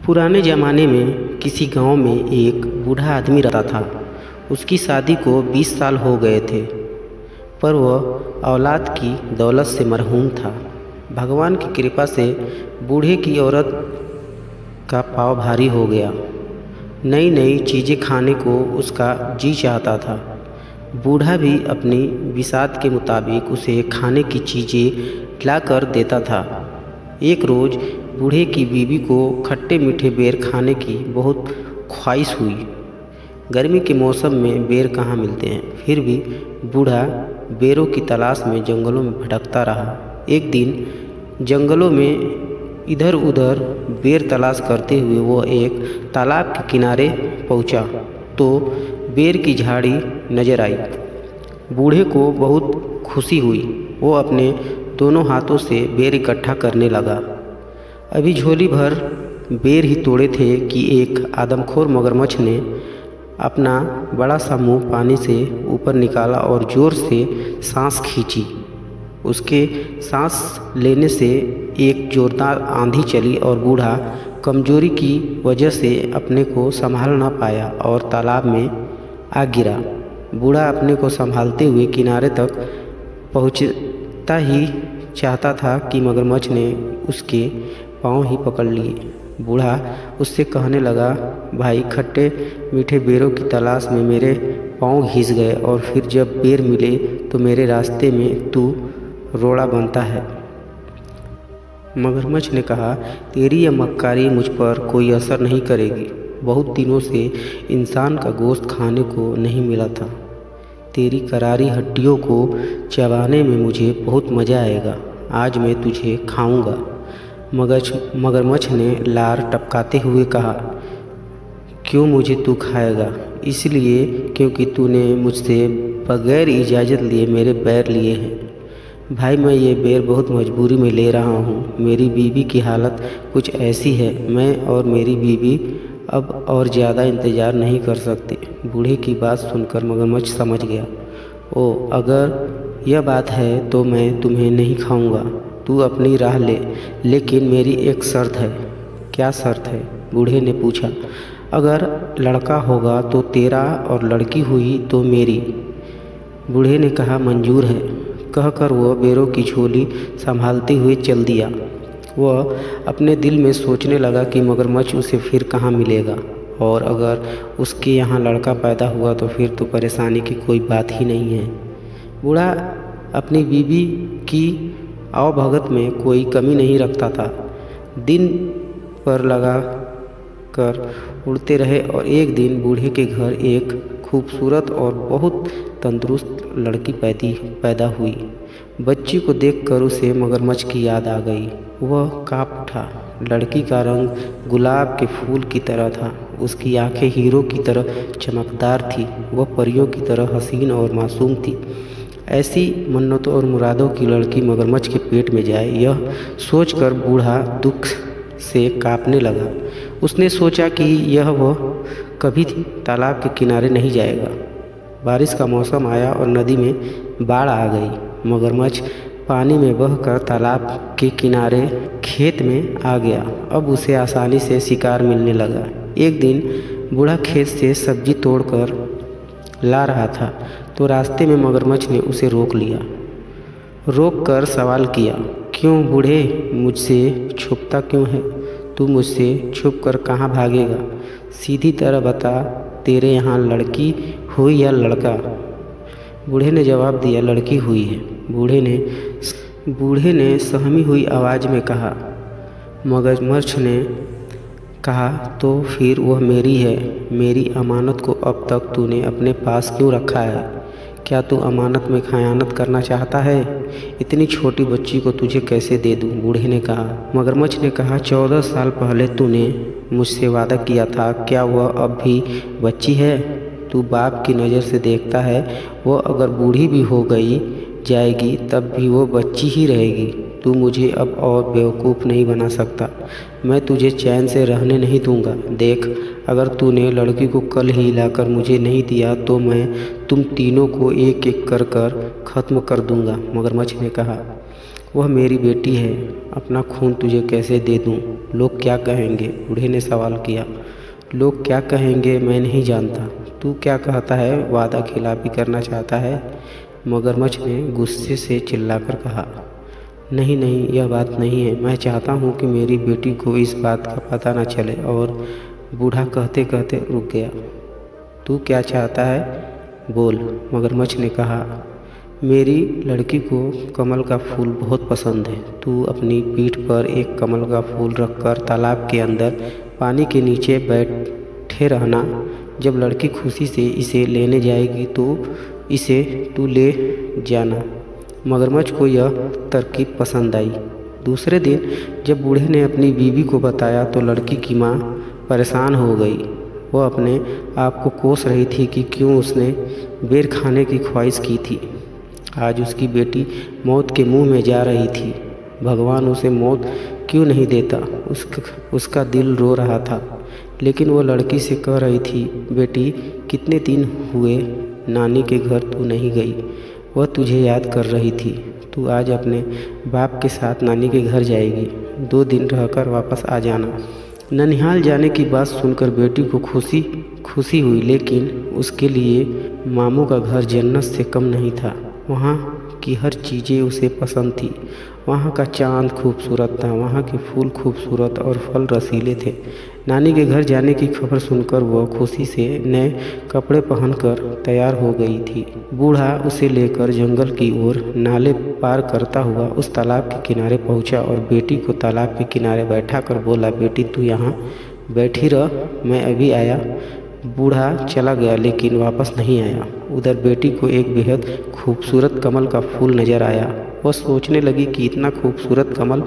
पुराने ज़माने में किसी गांव में एक बूढ़ा आदमी रहता था। उसकी शादी को 20 साल हो गए थे, पर वह औलाद की दौलत से मरहूम था। भगवान की कृपा से बूढ़े की औरत का पाँव भारी हो गया। नई नई चीज़ें खाने को उसका जी चाहता था। बूढ़ा भी अपनी बिसात के मुताबिक उसे खाने की चीज़ें ला कर देता था। एक रोज़ बूढ़े की बीवी को खट्टे मीठे बेर खाने की बहुत ख्वाहिश हुई। गर्मी के मौसम में बेर कहाँ मिलते हैं, फिर भी बूढ़ा बेरों की तलाश में जंगलों में भटकता रहा। एक दिन जंगलों में इधर उधर बेर तलाश करते हुए वो एक तालाब के किनारे पहुंचा तो बेर की झाड़ी नजर आई। बूढ़े को बहुत खुशी हुई। वो अपने दोनों हाथों से बेर इकट्ठा करने लगा। अभी झोली भर बेर ही तोड़े थे कि एक आदमखोर मगरमच्छ ने अपना बड़ा सा मुंह पानी से ऊपर निकाला और ज़ोर से सांस खींची। उसके सांस लेने से एक ज़ोरदार आंधी चली और बूढ़ा कमजोरी की वजह से अपने को संभाल ना पाया और तालाब में आ गिरा। बूढ़ा अपने को संभालते हुए किनारे तक पहुंचता ही चाहता था कि मगरमच्छ ने उसके पाँव ही पकड़ लिए। बूढ़ा उससे कहने लगा, भाई, खट्टे मीठे बेरों की तलाश में मेरे पाँव घिस गए और फिर जब बेर मिले तो मेरे रास्ते में तू रोड़ा बनता है। मगरमच्छ ने कहा, तेरी यह मक्कारी मुझ पर कोई असर नहीं करेगी। बहुत दिनों से इंसान का गोश्त खाने को नहीं मिला था। तेरी करारी हड्डियों को चबाने में मुझे बहुत मज़ा आएगा। आज मैं तुझे खाऊंगा। मगरमच्छ ने लार टपकाते हुए कहा, क्यों मुझे तू खाएगा? इसलिए क्योंकि तूने मुझसे बगैर इजाज़त लिए मेरे बैर लिए हैं। भाई, मैं ये बेर बहुत मजबूरी में ले रहा हूँ। मेरी बीवी की हालत कुछ ऐसी है, मैं और मेरी बीवी अब और ज़्यादा इंतज़ार नहीं कर सकते। बूढ़े की बात सुनकर मगरमच्छ समझ गया। ओ, अगर यह बात है तो मैं तुम्हें नहीं खाऊंगा। तू अपनी राह ले, लेकिन मेरी एक शर्त है। क्या शर्त है? बूढ़े ने पूछा। अगर लड़का होगा तो तेरा और लड़की हुई तो मेरी। बूढ़े ने कहा, मंजूर है। कहकर वह बेरों की झोली संभालते हुए चल दिया। वह अपने दिल में सोचने लगा कि मगरमच्छ उसे फिर कहाँ मिलेगा, और अगर उसके यहाँ लड़का पैदा हुआ तो फिर तो परेशानी की कोई बात ही नहीं है। बूढ़ा अपनी बीवी की आवभगत में कोई कमी नहीं रखता था। दिन पर लगा कर उड़ते रहे और एक दिन बूढ़े के घर एक खूबसूरत और बहुत तंदुरुस्त लड़की पैदा हुई। बच्ची को देखकर उसे मगरमच्छ की याद आ गई। वह काँप उठा। लड़की का रंग गुलाब के फूल की तरह था। उसकी आंखें हीरो की तरह चमकदार थी। वह परियों की तरह हसीन और मासूम थी। ऐसी मन्नतों और मुरादों की लड़की मगरमच्छ के पेट में जाए, यह सोचकर बूढ़ा दुख से कांपने लगा। उसने सोचा कि वह कभी तालाब के किनारे नहीं जाएगा। बारिश का मौसम आया और नदी में बाढ़ आ गई। मगरमच्छ पानी में बहकर तालाब के किनारे खेत में आ गया। अब उसे आसानी से शिकार मिलने लगा। एक दिन बूढ़ा खेत से सब्जी तोड़कर ला रहा था तो रास्ते में मगरमच्छ ने उसे रोक लिया। रोक कर सवाल किया, क्यों बूढ़े, मुझसे छुपता क्यों है? तू मुझसे छुप कर कहाँ भागेगा? सीधी तरह बता, तेरे यहाँ लड़की हुई या लड़का? बूढ़े ने जवाब दिया, लड़की हुई है। बूढ़े ने सहमी हुई आवाज़ में कहा। मगरमच्छ ने कहा, तो फिर वह मेरी है। मेरी अमानत को अब तक तूने अपने पास क्यों रखा है? क्या तू अमानत में खयानत करना चाहता है? इतनी छोटी बच्ची को तुझे कैसे दे दूं? बूढ़े ने कहा। मगरमच्छ ने कहा, 14 साल पहले तूने मुझसे वादा किया था, क्या वह अब भी बच्ची है? तू बाप की नज़र से देखता है, वह अगर बूढ़ी भी हो गई जाएगी तब भी वो बच्ची ही रहेगी। तू मुझे अब और बेवकूफ़ नहीं बना सकता। मैं तुझे चैन से रहने नहीं दूंगा। देख, अगर तूने लड़की को कल ही लाकर मुझे नहीं दिया तो मैं तुम तीनों को एक एक कर ख़त्म कर दूंगा। मगरमच्छ ने कहा। वह मेरी बेटी है, अपना खून तुझे कैसे दे दूँ? लोग क्या कहेंगे? बूढ़े ने सवाल किया। लोग क्या कहेंगे मैं नहीं जानता। तू क्या कहता है? वादा खिलाफी करना चाहता है? मगरमच्छ ने गुस्से से चिल्लाकर कहा। नहीं नहीं, यह बात नहीं है। मैं चाहता हूँ कि मेरी बेटी को इस बात का पता न चले। और बूढ़ा कहते कहते रुक गया। तू क्या चाहता है? बोल, मगरमच्छ ने कहा। मेरी लड़की को कमल का फूल बहुत पसंद है। तू अपनी पीठ पर एक कमल का फूल रखकर तालाब के अंदर पानी के नीचे बैठे रहना। जब लड़की खुशी से इसे लेने जाएगी तो इसे तू ले जाना। मगरमच्छ को यह तरकीब पसंद आई। दूसरे दिन जब बूढ़े ने अपनी बीवी को बताया तो लड़की की माँ परेशान हो गई। वह अपने आप को कोस रही थी कि क्यों उसने बेर खाने की ख्वाहिश की थी। आज उसकी बेटी मौत के मुंह में जा रही थी। भगवान उसे मौत क्यों नहीं देता? उसका दिल रो रहा था। लेकिन वो लड़की से कह रही थी, बेटी कितने दिन हुए नानी के घर तू नहीं गई। वह तुझे याद कर रही थी। तू आज अपने बाप के साथ नानी के घर जाएगी। 2 दिन रहकर वापस आ जाना। ननिहाल जाने की बात सुनकर बेटी को खुशी हुई, लेकिन उसके लिए मामू का घर जन्नत से कम नहीं था। वहाँ की हर चीज़ें उसे पसंद थी। वहाँ का चाँद खूबसूरत था, वहाँ के फूल खूबसूरत और फल रसीले थे। नानी के घर जाने की खबर सुनकर वह खुशी से नए कपड़े पहनकर तैयार हो गई थी। बूढ़ा उसे लेकर जंगल की ओर नाले पार करता हुआ उस तालाब के किनारे पहुंचा और बेटी को तालाब के किनारे बैठाकर बोला, बेटी तू यहाँ बैठी रह, मैं अभी आया। बूढ़ा चला गया लेकिन वापस नहीं आया। उधर बेटी को एक बेहद खूबसूरत कमल का फूल नजर आया। वह सोचने लगी कि इतना खूबसूरत कमल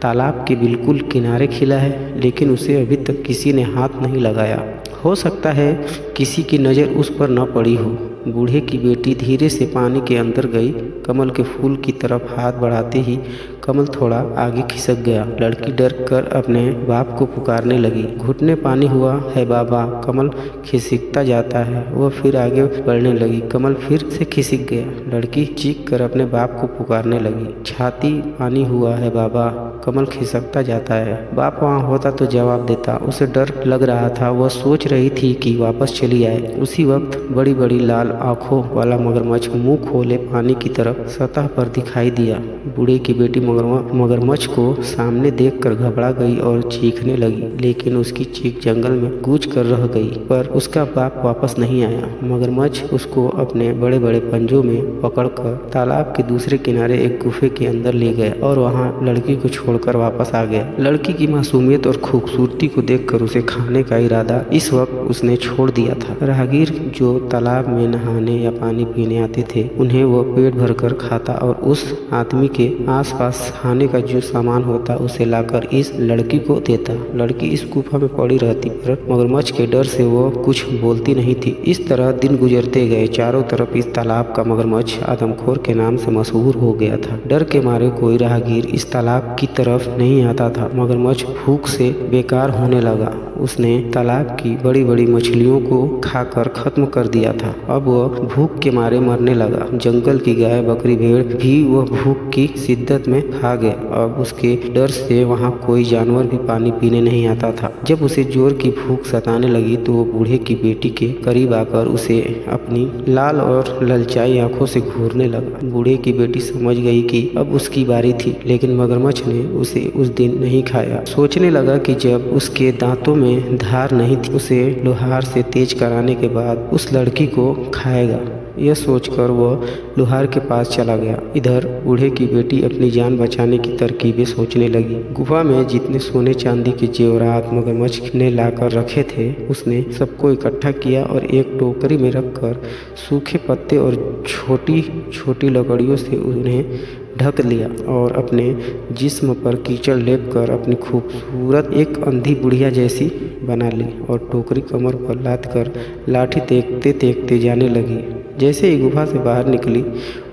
तालाब के बिल्कुल किनारे खिला है, लेकिन उसे अभी तक किसी ने हाथ नहीं लगाया। हो सकता है किसी की नज़र उस पर न पड़ी हो। बूढ़े की बेटी धीरे से पानी के अंदर गई। कमल के फूल की तरफ हाथ बढ़ाते ही कमल थोड़ा आगे खिसक गया। लड़की डर कर अपने बाप को पुकारने लगी, घुटने पानी हुआ है बाबा। कमल खिसकता जाता है। वह फिर आगे बढ़ने लगी। कमल फिर से खिसक गया। लड़की चीख कर अपने बाप को पुकारने लगी, छाती पानी हुआ है बाबा। कमल खिसकता जाता है। बाप वहाँ होता तो जवाब देता। उसे डर लग रहा था। वह सोच रही थी कि वापस चली आए। उसी वक्त बड़ी बड़ी लाल आंखों वाला मगरमच्छ मुंह खोले पानी की तरफ सतह पर दिखाई दिया। बूढ़े की बेटी मगरमच्छ को सामने देखकर घबरा गई और चीखने लगी, लेकिन उसकी चीख जंगल में गूंज कर रह गई। पर उसका बाप वापस नहीं आया। मगरमच्छ उसको अपने बड़े बड़े पंजों में पकड़कर तालाब के दूसरे किनारे एक गुफे के अंदर ले गया और वहाँ लड़की को छोड़कर वापस आ गया। लड़की की मासूमियत और खूबसूरती को देखकर उसे खाने का इरादा इस वक्त उसने छोड़ दिया था। राहगीर जो तालाब में नहाने या पानी पीने आते थे, उन्हें वो पेट भरकर खाता और उस आदमी के आसपास खाने का जो सामान होता उसे लाकर इस लड़की को देता। लड़की इस गुफा में पड़ी रहती, पर मगरमच्छ के डर से वो कुछ बोलती नहीं थी। इस तरह दिन गुजरते गए। चारों तरफ इस तालाब का मगरमच्छ आदमखोर के नाम से मशहूर हो गया था। डर के मारे कोई राहगीर इस तालाब की तरफ नहीं आता था। मगरमच्छ भूख से बेकार होने लगा। उसने तालाब की बड़ी बड़ी मछलियों को खाकर खत्म कर दिया था। अब वह भूख के मारे मरने लगा। जंगल की गाय बकरी भेड़ भी वह भूख की शिद्दत में खा गया। अब उसके डर से वहाँ कोई जानवर भी पानी पीने नहीं आता था। जब उसे जोर की भूख सताने लगी तो वो बूढ़े की बेटी के करीब आकर उसे अपनी लाल और ललचाई आंखों से घूरने लगा। बूढ़े की बेटी समझ गई कि अब उसकी बारी थी, लेकिन मगरमच्छ ने उसे उस दिन नहीं खाया। सोचने लगा कि जब उसके दांतों में धार नहीं थी, उसे लोहार से तेज कराने के बाद उस लड़की को खाएगा। यह सोचकर वह लोहार के पास चला गया। इधर बूढ़े की बेटी अपनी जान बचाने की तरकीबें सोचने लगी। गुफा में जितने सोने चांदी के जेवरात मगरमच्छ ने लाकर रखे थे, उसने सबको इकट्ठा किया और एक टोकरी में रखकर सूखे पत्ते और छोटी छोटी लकड़ियों से उन्हें ढक लिया और अपने जिस्म पर कीचड़ लेप कर अपनी खूबसूरत एक अंधी बुढ़िया जैसी बना ली और टोकरी कमर पर लाद कर लाठी देखते देखते जाने लगी। जैसे ही गुफा से बाहर निकली,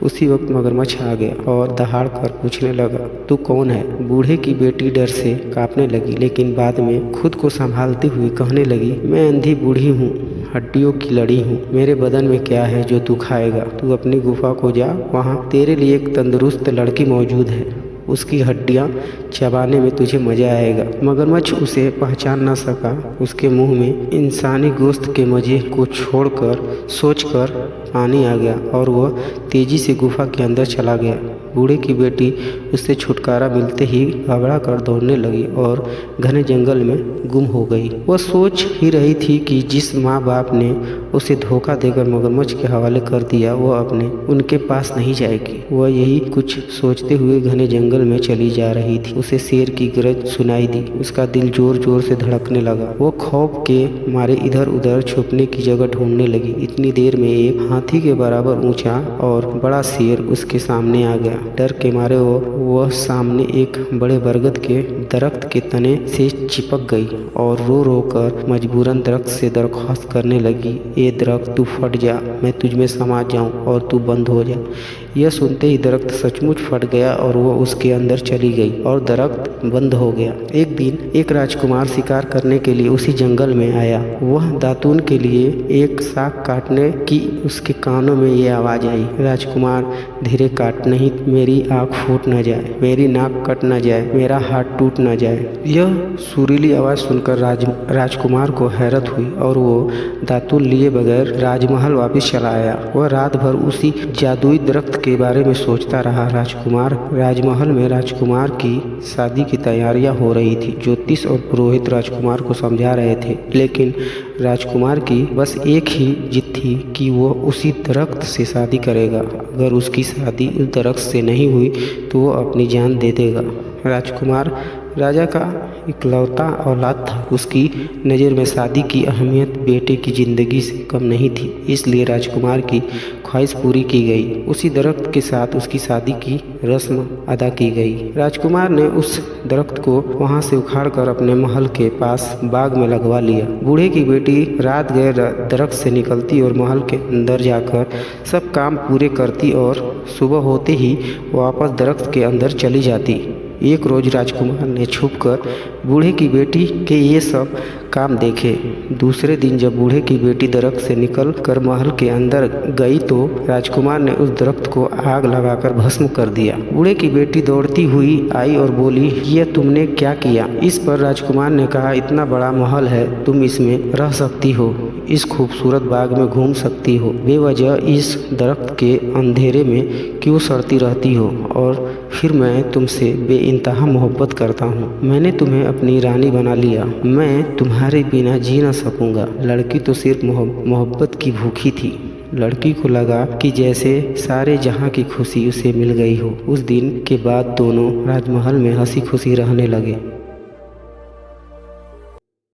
उसी वक्त मगरमच्छ आ गया और दहाड़ कर पूछने लगा, तू कौन है? बूढ़े की बेटी डर से कांपने लगी, लेकिन बाद में खुद को संभालते हुए कहने लगी, मैं अंधी बूढ़ी हूँ, हड्डियों की लड़ी हूँ। मेरे बदन में क्या है जो तू खाएगा? तू अपनी गुफा को जा, वहाँ तेरे लिए एक तंदुरुस्त लड़की मौजूद है। उसकी हड्डियाँ चबाने में तुझे मज़ा आएगा। मगरमच्छ उसे पहचान न सका। उसके मुंह में इंसानी गोश्त के मज़े को छोड़कर सोचकर पानी आ गया और वह तेजी से गुफा के अंदर चला गया। बूढ़े की बेटी उससे छुटकारा मिलते ही घबरा कर दौड़ने लगी और घने जंगल में गुम हो गई। वह सोच ही रही थी कि जिस माँ बाप ने उसे धोखा देकर मगरमच्छ के हवाले कर दिया वह अपने उनके पास नहीं जाएगी। वह यही कुछ सोचते हुए घने जंगल में चली जा रही थी। उसे शेर की गरज सुनाई दी। उसका दिल जोर जोर से धड़कने लगा। वो खौफ के मारे इधर उधर छुपने की जगह ढूंढने लगी। इतनी देर में एक हाथी के बराबर ऊंचा और बड़ा शेर उसके सामने आ गया। डर के मारे वह सामने एक बड़े बरगद के दरख्त के तने से चिपक गई और रो रो कर मजबूरन दरख्त से दरख्वास्त करने लगी, ए दरख्त तू फट जा, मैं तुझ में समा जाऊं और तू बंद हो जा। यह सुनते ही दरख्त सचमुच फट गया और वह उसके अंदर चली गई और दरख्त बंद हो गया। एक दिन एक राजकुमार शिकार करने के लिए उसी जंगल में आया। वह दातून के लिए एक शाख काटने की उसके कानों में ये आवाज़ आई, राजकुमार धीरे काट, नहीं मेरी आँख फूट न जाए, मेरी नाक कट न जाए, मेरा हाथ टूट न जाए। यह सुरीली आवाज़ सुनकर राजकुमार को हैरत हुई और वो दातून लिए बगैर राजमहल वापस चला आया। वह रात भर उसी जादुई दरख्त के बारे में सोचता रहा। राजमहल में राजकुमार की शादी की तैयारियां हो रही थी। ज्योतिष और पुरोहित राजकुमार को समझा रहे थे, लेकिन राजकुमार की बस एक ही जिद थी कि वो उसी दरख्त से शादी करेगा। अगर उसकी शादी उस दरख्त से नहीं हुई तो वो अपनी जान दे देगा। राजकुमार राजा का इकलौता औलाद था। उसकी नज़र में शादी की अहमियत बेटे की ज़िंदगी से कम नहीं थी, इसलिए राजकुमार की ख्वाहिश पूरी की गई। उसी दरख्त के साथ उसकी शादी की रस्म अदा की गई। राजकुमार ने उस दरख्त को वहां से उखाड़कर अपने महल के पास बाग में लगवा लिया। बूढ़े की बेटी रात गए दरख्त से निकलती और महल के अंदर जाकर सब काम पूरे करती और सुबह होते ही वापस दरख्त के अंदर चली जाती। एक रोज़ राजकुमार ने छुपकर बूढ़े की बेटी के ये सब काम देखे। दूसरे दिन जब बूढ़े की बेटी दरख्त से निकल कर महल के अंदर गई तो राजकुमार ने उस दरख्त को आग लगाकर भस्म कर दिया। बूढ़े की बेटी दौड़ती हुई आई और बोली, यह तुमने क्या किया? इस पर राजकुमार ने कहा, इतना बड़ा महल है, तुम इसमें रह सकती हो, इस खूबसूरत बाग में घूम सकती हो, बेवजह इस दरख्त के अंधेरे में क्यों सड़ती रहती हो? और फिर मैं तुमसे बेइंतहा मोहब्बत करता हूँ। मैंने तुम्हें अपनी रानी बना लिया। मैं तुम्हारे बिना जी न सकूँगा। लड़की तो सिर्फ मोहब्बत की भूखी थी। लड़की को लगा कि जैसे सारे जहाँ की खुशी उसे मिल गई हो। उस दिन के बाद दोनों राजमहल में हंसी खुशी रहने लगे।